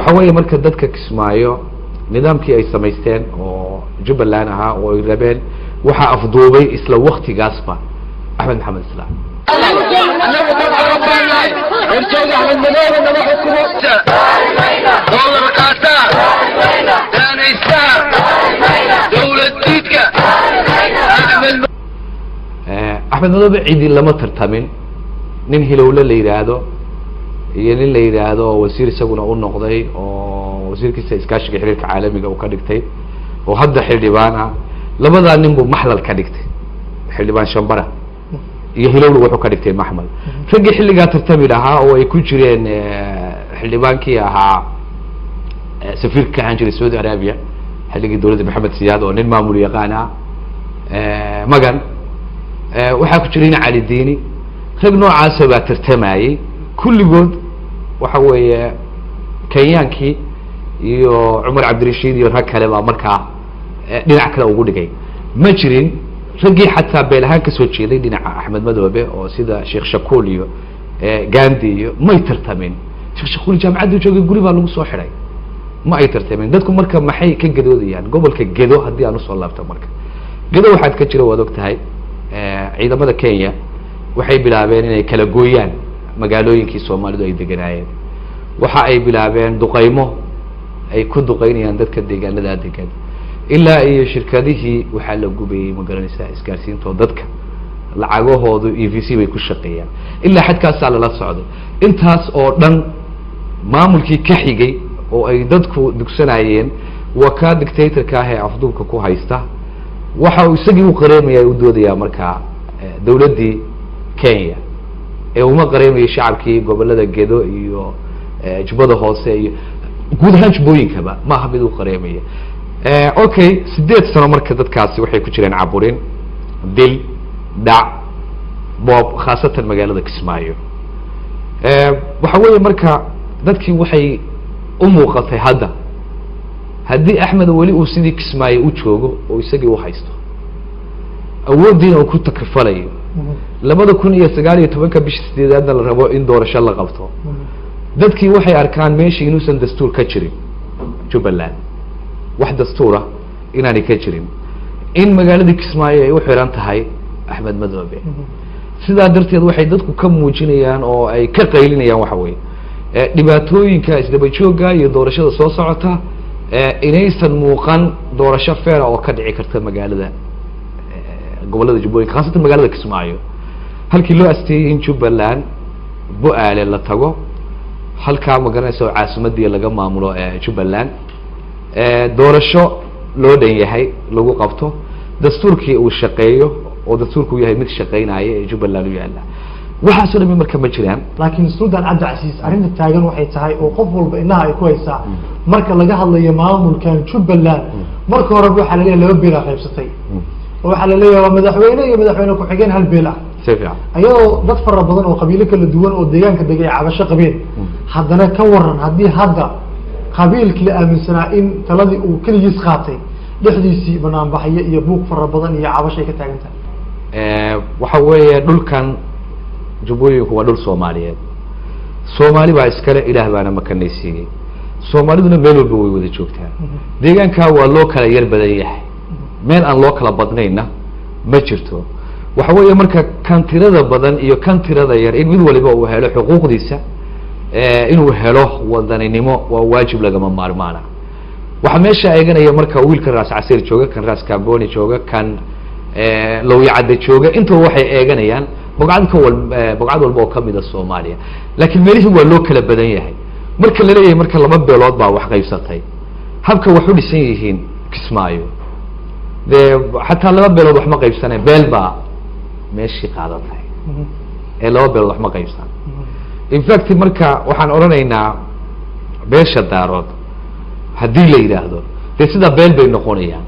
waxa weeye marka dadka Kismaayo nidaamkii ay samaysteen oo Jubbaland ahaa oo ay rabeen waxa afduubay isla waqtigaasba Axmed Maxamed Islaam أحمد مدوبة عيد لما ترتمن نين هلولة ليرادو يعني ليرادو وزير سجون أقول نقضي وزير كيس إسكاش كحريك عالمي أو كدكتي وهذا حلبانا لما ذا نمو محل الكدكتي حلبان شمبرة يهلولة وحو كدكتي محمل فجي حلي قا ترتمي لها ويكون جرين حلبان كيها سفير كهانجري السعودية عربية حلي دولة محمد سياد ونين مامور يقانا مجن waxaa ku jireen cali diini rag noocaas baa tartamayay kulligood waxa weeye Kenyaankii iyo Umar Abdirashiid iyo rag kale baa markaa dhinac kale ugu dhigay ma jirin ragii xataa beelahan ka soo jeeday dhinaca Axmed Madoobe oo sida Sheekh Shakuul iyo Gandhi iyo ma ay tartameen Sheekh Shakuul jaamacadda joogay guri baa lagu soo xiray ma ay tartameen dadku marka maxay ka gadoodayaan gobolka Gedo hadii aan soo laabto marka Gedo waxaad ka jira wad ogtahay ciidamada Kenya waxay bilaabeen inay kala gooyaan magaalooyinkii Soomaalidu ay deganaayeen waxa ay bilaabeen duqeymo ay ku duqeynayaan dadka deegaanada degan ilaa iyo shirkadihii waxa la gubay magaranaysa isgaarsiinta dadka lacagahoodu EVC bay ku shaqeeyaan ilaa xadkaas la socdo intaas oo dhan maamulkii ka xigay oo ay dadku dugsanayeen waka dictator-ka ah ee afduubka ku haysta waxa uu isagii u qareemaya u doodaya marka dawladii Kenya ee uma qareemay shacabkii gobolada Gedo iyo Jubbada Hoose iyo guud ahaan Jubbooyinkaba ma aha mid u qareemaya okay 8 sano marka dadkaasi waxay ku jireen caburin dil dhac boob khaasatan magaalada Kismaayo waxa weeye marka dadkii waxay u muuqatay haddii Axmed wali uu sidii Kismaayo u joogo oo isagii u haysto awoodiina uu ku takrifalayo 2019 bishii 8aad la rabo in doorasho la qabto dadkii waxay arkaan meeshii inuusan dastuur ka jirin Jubbaland wax dastuura inaanay ka jirin in magaalada Kismaayo ay u xiran tahay Axmed Madoobe sidaa darteed waxay dadku ka muujinayaan oo ay ka qaylinayaan waxa weeye dhibaatooyinka isdaba jooga iyo doorashada soo socota inaysan muuqan doorasho feer oo ka dhici karta magaalada gobolada Jubbooyinka khaasatan magaalada Kismaayo halkii loo asteeyay in Jubbaland Bu'aale la tago halka magaranaysa caasimadii laga maamulo Jubbaland doorasho loo dhan yahay lagu qabto dastuurkii uu shaqeeyo oo dastuurku yahay mid shaqeynaya ee Jubbaland u yaala waxa soo dhamay marka ma jiraan laakiin Suudaan Cabdi Casiis arinta taagan waxay tahay oo qof walba inaha ay ku haysaa marka laga hadlayo maamulkan Jubbaland marka hore waxa la leeyahay laba beel qaybsatay waxa la leeyahay madaxweyne iyo madaxweyne ku xigeen hal beel safiya ayoo dad fara badan oo qabiilo kala duwan oo deegaanka degay cabasho qabeen haddana ka waran hadii hadda qabiilkii la aaminsanaa in taladii uu kaligiis qaatay dhexdiisii banaan baxaya iyo buuq fara badan iyo cabasho ka taagan tahay waxa weeye dhulkan Jubbooyinku waa dhul Soomaaliyeed Soomaali baa iskale Ilaah baana makanaysiiyay Soomaaliduna meel walba way wada joogtaa deegaanka waa loo kala yar badan yahay meel aan loo kala badnayna ma jirto waxa weeye marka kan tirada badan iyo kan tirada yar in mid waliba uu helo xuquuqdiisa inuu helo wadaninimo waa waajib laga maarmaana waxa meesha eeganaya marka wiilka Raas Casiir jooga kan Raas Kaaboni jooga kan Looyacada jooga inta waxay eeganayaan بقعد walba oo kamida Soomaaliya laakiin meelihii waa loo kala badan yahay marka la leeyahay marka laba beelood baa wax qaybsatay habka wuxuu dhisan yihiin Kismaayo hatta laba beelood wax ma qaybsanay beel baa meeshii qaadatay laba beelood wax ma qaybsan in fact marka waxaan oranaynaa beesha daarood hadii la yiraahdo sida beel bay noqonayaan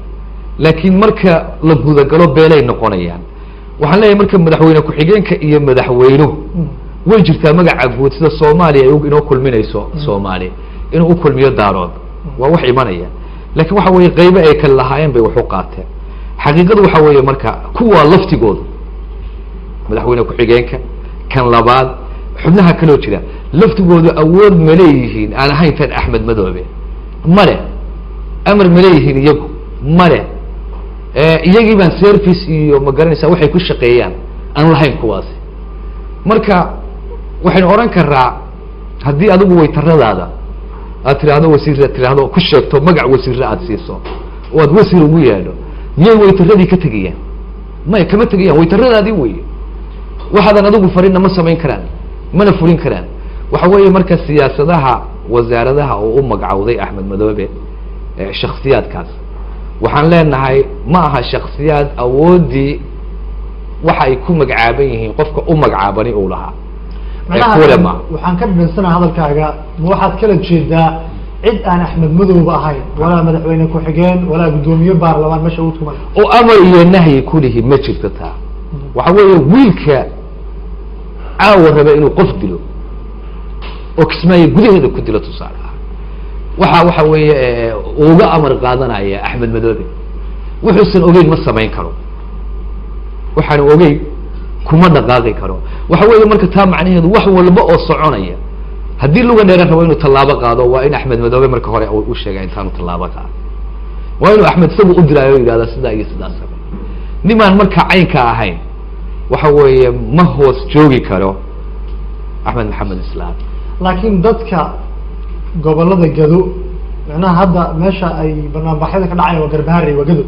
laakiin marka la guda galo beelay noqonayaan waxaan leeyahay marka madaxweyne ku xigeenka iyo madaxweynuhu way jirtaa magaca guud sida Soomaaliya ay inoo kulminayso Soomaaliya inuu u kulmiyo daarood waa wax imanaya laakiin waxa weeye qayb ay kala lahaayeen bay wax u qaateen xaqiiqadu waxa weeye marka kuwa laftigooda madaxweyne ku xigeenka kan labaad xubnaha kale oo jira laftigoodu awood ma leeyihiin aan ahayn tan axmed madoobe male amar ma leeyihiin iyagu male iyagii baan service iyo ma garanaysaa waxay ku shaqeeyaan aan lahayn kuwaasi marka waxaynu oran karaa haddii adigu waytaradaada aad tiraahdo wasiir tiraahdo ku sheegto magac wasiirra aad siiso oo aad wasiir ugu yeedho miyay waytaradii ka tegayaan maya kama tegayaan waytaradaadii wey waxaadan adigu farinna ma samayn karaan mana fulin karaan waxa weeye marka siyaasadaha wasaaradaha oo u magacowday axmed madoobe shaksiyaadkaas waxaan leenahay ma aha shaksiyaad awoodii waxa ay ku magacaaban yihiin qofka u magacaabani uu lahaa macnaha waxaan ka dhibansanaha hadalkaaga ma waxaad kala jeedaa cid aan axmed madoobe ahayn walaa madaxweyne ku-xigeen walaa guddoomiye baarlamaan meesha u tuman oo amar iyo nahyi kulihi ma jirto taa waxa weeye wiilka caawa raba inuu qof dilo oo kismaayo gudaheeda ku dilo tusaale ah waxa weeye uga amar qaadanaya axmed madoobe wuxuusan ogeyn ma samayn karo waxaan ogeyn kuma dhaqaaqi karo waxa weeye marka taa macnaheedu wax walba oo soconaya haddii luga dheeran rabo inuu tallaabo qaado waa in axmed madoobe marka hore u sheega intaanu tallaabo qaado waa inuu axmed isagu u dilaayo o yidhahda sidaa iyo sidaas nimaan marka caynka ahayn waxa weeye ma hoos joogi karo axmed maxamed islaam laakiin dadka gobolada gado macnaha hadda meesha ay banaanbaxyada ka dhacaya waa garbaharey waa gado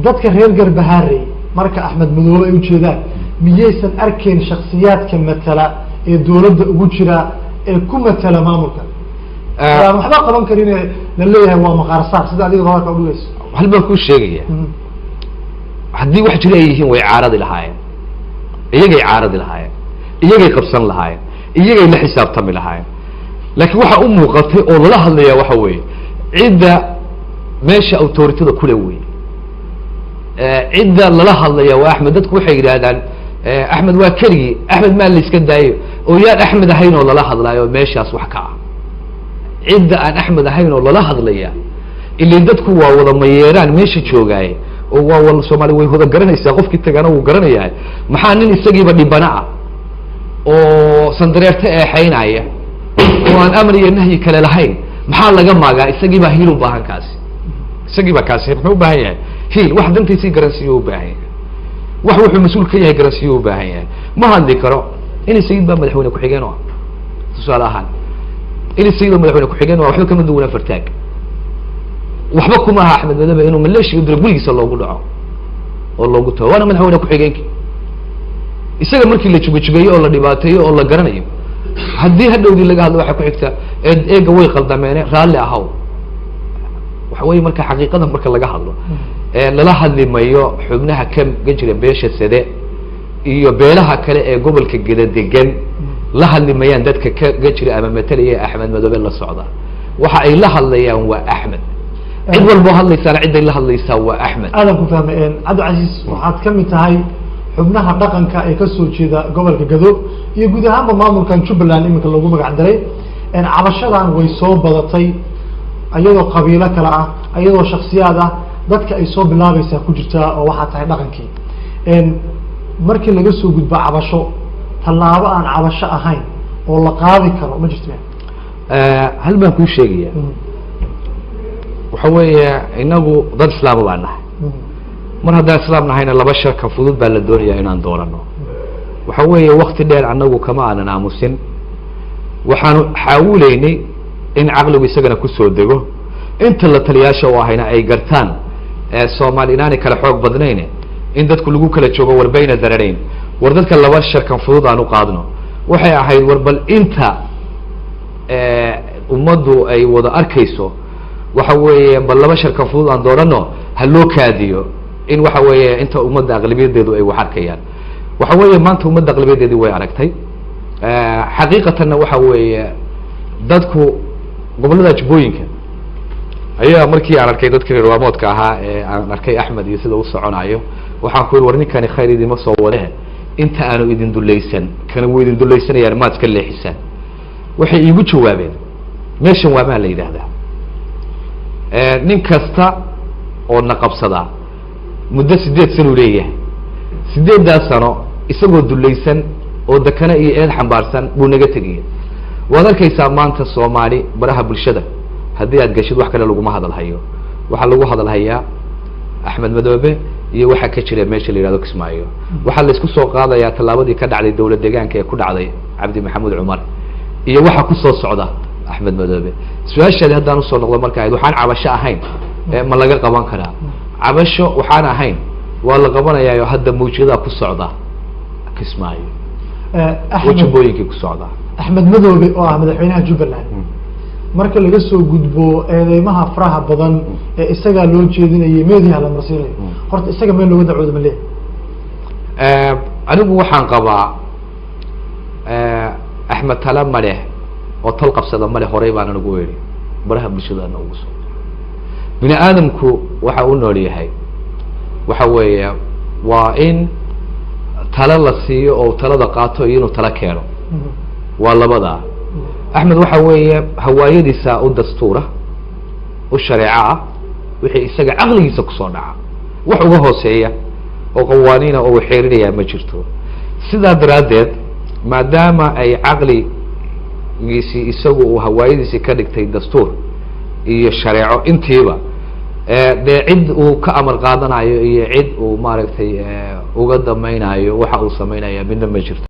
dadka reer garbaharey marka axmed madoobe ay ujeedaan miyaysan arkayn shaksiyaadka matala ee dawladda ugu jira ee ku matala maamulka aan waxba qaban karin la leeyahay waa maqaarsaar sida adiga hadalka udhigayso hal baan kuu sheegaya haddii wax jira ay yihiin way caaradi lahaayeen iyagay caaradi lahaayeen iyagay qabsan lahaayeen iyagay la xisaabtami lahaayeen laakiin waxa u muuqatay oo lala hadlaya waxa weeye cidda meesha autoritada kule wey cidda lala hadlaya waa axmed dadku waxay yidhaahdaan axmed waa keligii axmed maa la iska daayo oo yaan axmed ahayn oo lala hadlaayo meeshaas wax ka ah cidda aan axmed ahayn oo lala hadlaya ilaa dadku waa wada mayeeraan meesha joogaaye oo waa wala soomaali way wada garanaysaa qofkii tagana wuu garanayaa maxaa nin isagiiba dhibana ah oo sandareerta eexaynaya oo aan amar iyo nahyi kale lahayn maxaa laga maagaa isagiibaa hiil u baahan kaasi isagiibaa kaasi muxuu u baahan yahay hiil wax dantiisii garansiiyo u baahan yahay wax wuxuu mas-uul ka yahay garansiiyo u baahan yahay ma hadli karo in sayid baa madaxweyne ku-xigeen o ah tusaale ahaan in sayid oo madaxweyne ku-xigeen o waxba kama duwanaa fartaag waxba kuma aha axmed madoobe inuu maleeshiya u diro gurigiisa loogu dhaco oo loogu tago waana madaxweyne ku-xigeenki isaga markii la jugajugeeyo oo la dhibaateeyo oo la garanayo haddii hadhowdii laga hadlo waxaa ku xigta eega way qaldameene raalli ahaw waxa weye marka xaqiiqada marka laga hadlo lala hadli mayo xubnaha ka jira beesha sade iyo beelaha kale ee gobolka geda degan la hadli mayaan dadka kaga jira ama matalaya axmed madoobe la socda waxa ay la hadlayaan waa axmed cid walboo hadlaysaana ciday la hadlaysaa waa axmed aadan ku fahmay cabdicasiis waxaad kamid tahay xubnaha dhaqanka ee kasoo jeeda gobolka gado iyo guud ahaanba maamulkan jubbaland iminka lagu magac daray cabashadan way soo badatay iyadoo qabiilo kale ah iyadoo shaksiyaad ah dadka ay soo bilaabaysaa ku jirtaa oo waxaa tahay dhaqankii markii laga soo gudbo cabasho tallaabo aan cabasho ahayn oo la qaadi karo ma jirto hal baan kuu sheegaya waxa weeye inagu dad islaama baa nahay mar haddaan islaam nahayna laba sharka fudud baa la doonayaa inaan doorano waxa weeye wakti dheer anagu kama aanan aamusin waxaanu xaawuleynay in caqligu isagana kusoo dego inta la taliyaasha u ahayna ay gartaan soomaali inaanay kala xoog badnayn in dadku lagu kala joogo warbayna dararayn war dadka laba sharkan fudud aan u qaadno waxay ahayd war bal inta ummaddu ay wada arkayso waxa weeye bal laba sharkan fudud aan doorano ha loo kaadiyo in waxa weeye inta ummadda aqlabiyadeedu ay wax arkayaan waxa weeye maanta ummadda aqlabiyadeedii way aragtay xaqiiqatanna waxa weeye dadku gobollada jubbooyinka ayaa markii aan arkay dadkii reer waamoodka ahaa ee aan arkay axmed iyo sida u soconayo waxaan ku yidhi war ninkani khayr idima soo wade inta aanu idin dulaysan kana way idin dulaysanayaan maad iska leexisaan waxay iigu jawaabeen meeshan waa maa la yidhaahdaa nin kasta oo na qabsadaa muddo 8 sano leeyahay 8daas sano isagoo dulaysan oo dakana iyo eed xambaarsan buu naga tegaya waad arkaysaa maanta Soomaali baraha bulshada haddii aad gashid wax kale laguma hadal hayo waxa lagu hadal hayaa Axmed Madoobe iyo waxa ka jira meesha la yiraahdo Kismaayo waxa la isku soo qaadayaa talaabadii ka dhacday dawlad deegaanka ee ku dhacday Cabdi Maxamuud Cumar iyo waxa ku soo socda Axmed Madoobe su'aashaadi haddaan u soo noqdo marka ay waxaan cabasho ahayn ma laga qaban karaa cabasho waxaan ahayn waa la qabanayaa hadda muujada ku socda Kismaayo wajibooyinkii ku socda Axmed Madoobe oo ah madaxweynaha Jubbaland marka laga soo gudbo eedeymaha faraha badan ee isaga loo jeedinayay meediyaha la marsiinay horta isaga meel looga dacwoodo ma leeyahay anigu waxaan qabaa Axmed Tala Mare oo tal qabsada male horay baan anigu weeri baraha bulshada ugu soo bini aadamku waxa uu nool yahay waxa weeye waa in tala la siiyo oo talada qaato iyo inuu tala keeno waa labada Axmed waxa weeye hawaayadiisa u dastuura u shariica wixii isaga aqligiisa ku soo dhaca wax uga hooseeya oo qawaaniina oo xeerinaya ma jirto sidaa daraadeed maadaama ay aqligiisi isagu uu hawaayadiisa ka dhigtay dastuur iyo shariico intiiba cid uu ka amar qaadanayo iyo cid uu maaragtay uga dameynayo waxa uu sameynaya midna ma jirto